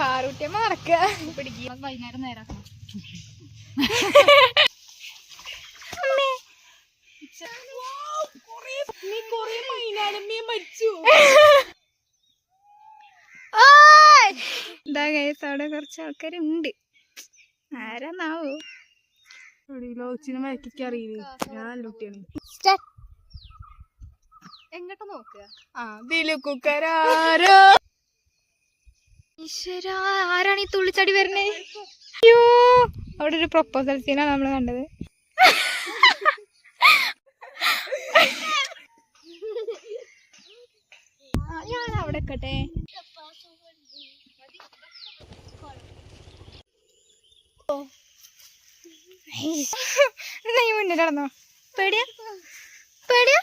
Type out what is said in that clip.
പാറൂട്ടിയമ്മ നടക്കുക വൈകുന്നേരം നേരാക്കണം. ഇതാ ഗൈസ് അവിടെ കുറച്ച് ആൾക്കാരുണ്ട്. ആരാന്നാവോ? അറിയില്ല. ഞാൻ കുട്ടിയാണ്. എങ്ങോട്ട് നോക്കുക? ഈശ്വരാ, ആരാണ് ഈ തുള്ളിച്ചാടി വരണേ? അയ്യോ, അവിടെ ഒരു പ്രൊപ്പോസൽ സീനാണ് നമ്മള് കണ്ടത്. ഞാൻ അവിടെ നിക്കട്ടെ. നീ മുന്നിൽ നടന്നോ? പേടിയാ പേടിയാ.